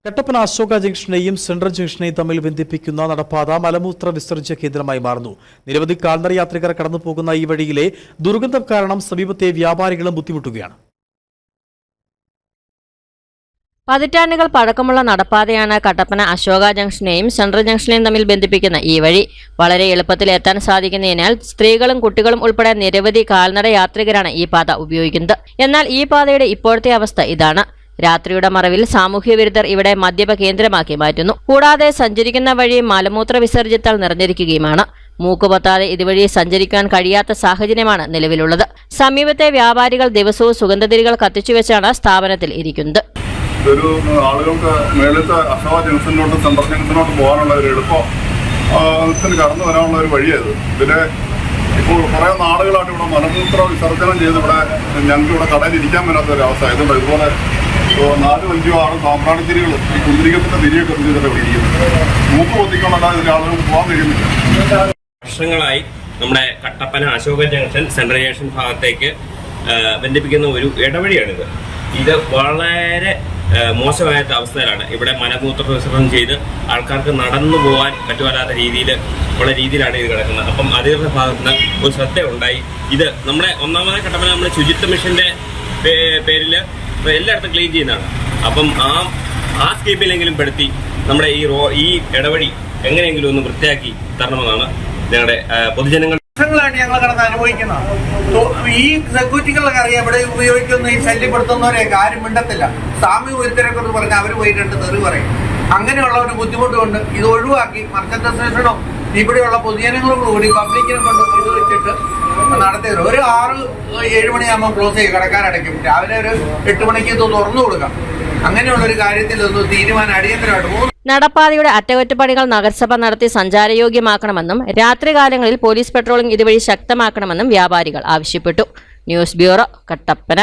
Kattappana Ashoka ജംഗ്ഷനെയും central ജംഗ്ഷനെയും തമ്മിൽ ബന്ധിപ്പിക്കുന്ന നടപ്പാത മലമൂത്ര വിസർജ്യ കേന്ദ്രമായി മാറുന്നു. നിരവധി കാൽനട യാത്രികർ കടന്നുപോകുന്ന ഈ വഴിയിലെ ദുർഗന്ധം കാരണം സമീപത്തെ വ്യാപാരികളും ബുദ്ധിമുട്ടുകയാണ്. പതിറ്റാണ്ടുകൾ പഴക്കമുള്ള നടപ്പാതയാണ് കട്ടപ്പന അശോക ജംഗ്ഷനെയും സെൻട്രൽ ജംഗ്ഷനെയും തമ്മിൽ ബന്ധിപ്പിക്കുന്ന ഈ വഴി. വളരെ എളുപ്പത്തിൽ എത്താൻ സാധിക്കുന്നതിനാൽ സ്ത്രീകളും കുട്ടികളും ഉൾപ്പെടെ നിരവധി കാൽനട യാത്രികരാണ് ഈ പാത ഉപയോഗിക്കുന്നത്. എന്നാൽ ഈ പാതയുടെ ഇപ്പോഴത്തെ അവസ്ഥ ഇതാണ്. രാത്രിയുടെ മറവിൽ സാമൂഹ്യ വിരുദ്ധർ ഇവിടെ മദ്യപ കേന്ദ്രമാക്കി മാറ്റുന്നു. കൂടാതെ സഞ്ചരിക്കുന്ന വഴി മലമൂത്ര വിസർജ്യത്താൽ നിറഞ്ഞിരിക്കുകയുമാണ്. മൂക്കുപൊത്താതെ ഇതുവഴി സഞ്ചരിക്കാൻ കഴിയാത്ത സാഹചര്യമാണ് നിലവിലുള്ളത്. സമീപത്തെ വ്യാപാരികൾ ദിവസവും സുഗന്ധതിരികൾ കത്തിച്ചുവെച്ചാണ് സ്ഥാപനത്തിൽ ഇരിക്കുന്നത്. ഒരു ആളുകൾക്ക് മേളത്തെ അശോക ജംഗ്ഷനിലോട്ട് സെൻട്രൽ ജംഗ്ഷനിലോട്ട് പോകാനുള്ള ഒരു എളുപ്പത്തിന് കടന്നു വരാനുള്ള ഒരു വഴിയായത്. ഇതിലെ ഇപ്പോൾ കുറേ നാളുകളായിട്ട് ഇവിടെ മലമൂത്ര വിസർജനം ചെയ്ത് ഞങ്ങൾക്ക് ഇവിടെ കടയിൽ ഇരിക്കാൻ പറ്റാത്ത ഒരു അവസ്ഥ ആയതുകൊണ്ട് ഇതുപോലെ 4, 5, 6 സാമ്പ്രാണിത്തിരികൾ ഈ കുന്തിരികത്തിന്റെ തിരിയൊക്കെ ഇവിടെ ഇരിക്കുന്നത്. മൂക്ക് പൊത്തിക്കൊണ്ടല്ലാതെ ഇതിൽ ആളുകൾക്ക് പോകാൻ കഴിയുന്നില്ല. വർഷങ്ങളായി നമ്മുടെ Kattappana Ashoka junction central junction ഭാഗത്തേക്ക് ബന്ധിപ്പിക്കുന്ന ഒരു ഇടവഴിയാണിത്. ഇത് വളരെ മോശമായ അവസ്ഥയിലാണ്. ഇവിടെ മലമൂത്ര വിസർജനം ചെയ്ത് ആൾക്കാർക്ക് നടന്നു പോകാൻ പറ്റുവല്ലാത്ത ഉള്ള രീതിയിലാണ് ഇത് കിടക്കുന്നത്. അപ്പം അധികൃതരുടെ ഭാഗത്ത് നിന്ന് ഒരു ശ്രദ്ധ ഉണ്ടായി. ഇത് നമ്മുടെ ഒന്നാമത്തെ കട്ടപ്പന നമ്മുടെ ശുചിത്വ മിഷന്റെ പേരിൽ എല്ലായിടത്തും ക്ലീൻ ചെയ്യുന്നതാണ്. അപ്പം ആ സ്കീമിലെങ്കിലും പെടുത്തി നമ്മുടെ ഈ ഇടവഴി എങ്ങനെയെങ്കിലും ഒന്ന് വൃത്തിയാക്കി തരണമെന്നാണ് ഞങ്ങളുടെ പൊതുജനങ്ങൾ. വർഷങ്ങളായിട്ട് ഞങ്ങൾ കിടന്ന് അനുഭവിക്കുന്നത്. ഈ സെക്യൂരിറ്റികളൊക്കെ അറിയാം ഇവിടെ ഉപയോഗിക്കുന്ന ഈ ശല്യപ്പെടുത്തുന്നവരെയൊക്കെ ആരും മിണ്ടത്തില്ല. സാമ്യ ഒരുത്തരൊക്കെ എന്ന് പറഞ്ഞാൽ അവർ പോയി 2 തെറി പറയും. അങ്ങനെയുള്ള ഒരു ബുദ്ധിമുട്ട് കൊണ്ട് ഇത് ഒഴിവാക്കി മർച്ചന്റ് സ്റ്റേഷനോ ഇവിടെയുള്ള പൊതുജനങ്ങളും കൂടി പബ്ലിക്കിനെ കൊണ്ട് ഇത് വെച്ചിട്ട് നടത്തിയത്. ഒരു 6-7 മണിയാകുമ്പോൾ ക്ലോസ് ചെയ്യും, കടക്കാരടയ്ക്കും. രാവിലെ ഒരു 8 മണിക്ക് ഇത് തുറന്നു കൊടുക്കാം. അങ്ങനെയുള്ള ഒരു കാര്യത്തിൽ ഒന്ന് തീരുമാനം അടിയന്തരമായിട്ട്. നടപ്പാതയുടെ അറ്റകുറ്റപ്പണികൾ നഗരസഭ നടത്തി സഞ്ചാരയോഗ്യമാക്കണമെന്നും രാത്രികാലങ്ങളിൽ പോലീസ് പെട്രോളിംഗ് ഇതുവഴി ശക്തമാക്കണമെന്നും വ്യാപാരികൾ ആവശ്യപ്പെട്ടു. News bureau, Kattappana.